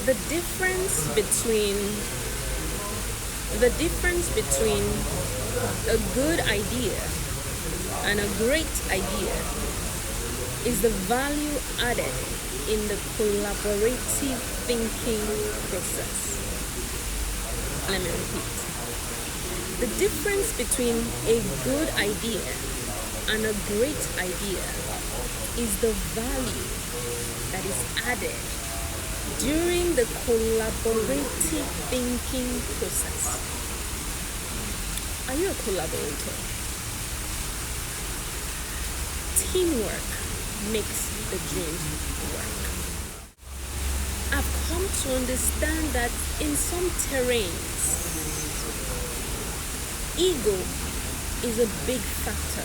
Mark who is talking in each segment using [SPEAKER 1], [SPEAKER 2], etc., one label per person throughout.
[SPEAKER 1] The difference between a good idea and a great idea is the value added in the collaborative thinking process. Let me repeat. The difference between a good idea and a great idea is the value that is added during the collaborative thinking process. Are you a collaborator? Teamwork makes the dream work. I've come to understand that in some terrains, ego is a big factor.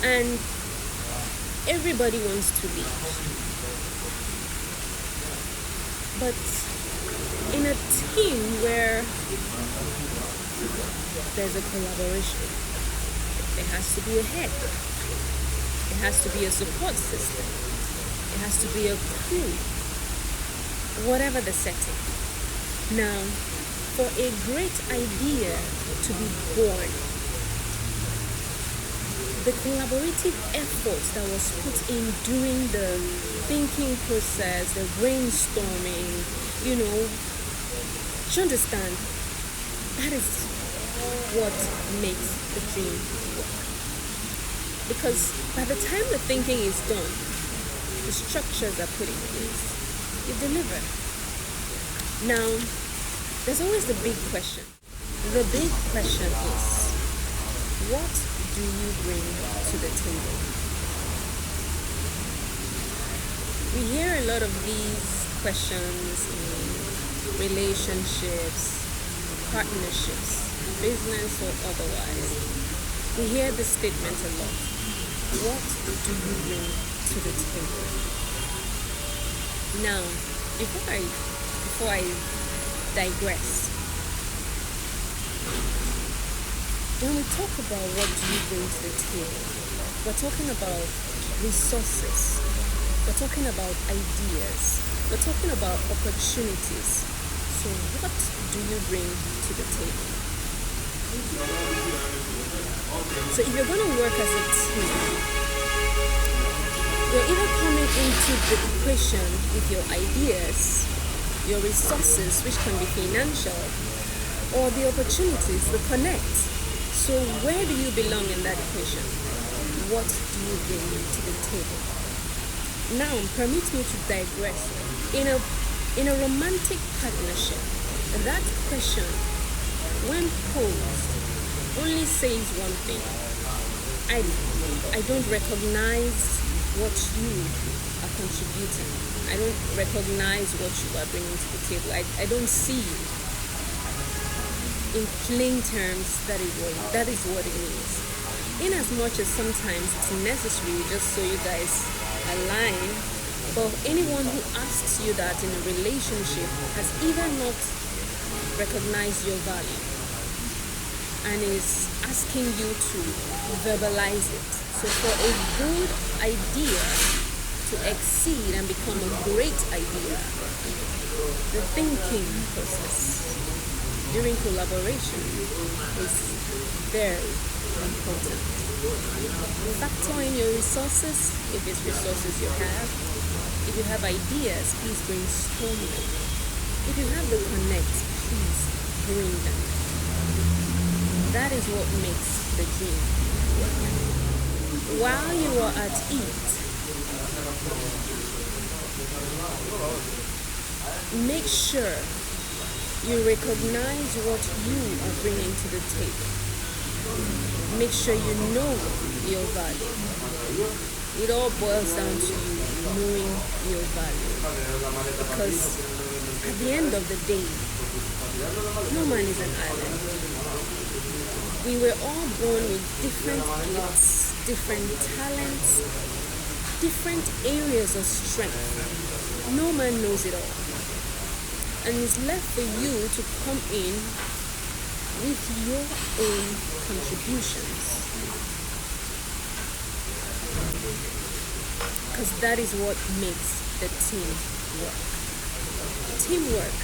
[SPEAKER 1] And everybody wants to lead. But in a team where there's a collaboration, there has to be a head. There has to be a support system. It has to be a crew. Whatever the setting. Now, for a great idea to be born, the collaborative effort that was put in during the thinking process, the brainstorming, do you understand? That is what makes the dream work. Because by the time the thinking is done, the structures are put in place. You deliver. Now, there's always the big question. The big question is, what do you bring to the table? We hear a lot of these questions in relationships, partnerships, business or otherwise. We hear the statement a lot. What do you bring to the table? Now, before I digress, when we talk about what do you bring to the table, we're talking about resources, we're talking about ideas, we're talking about opportunities. So what do you bring to the table? So if you're going to work as a team, you're either coming into the equation with your ideas, your resources, which can be financial, or the opportunities, the connect. So where do you belong in that equation? What do you bring to the table? Now, permit me to digress. In a romantic partnership, that question, when posed, only says one thing. I don't recognize what you are contributing. I don't recognize what you are bringing to the table. I don't see in plain terms that is what it means. In as much as sometimes it's necessary just so you guys align, but anyone who asks you that in a relationship has either not recognized your value and is asking you to verbalize it. So for a good idea to exceed and become a great idea, the thinking process during collaboration is very important. Factor in your resources, if it's resources you have. If you have ideas, please brainstorm them. If you have the connect, please bring them. That is what makes the dream work. While you are at it, make sure you recognize what you are bringing to the table. Make sure you know your value. It all boils down to you knowing your value. Because at the end of the day, no man is an island. We were all born with different gifts, different talents, different areas of strength. No man knows it all. And it's left for you to come in with your own contributions. because that is what makes the team work. Teamwork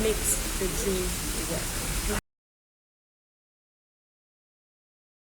[SPEAKER 1] makes the dream work.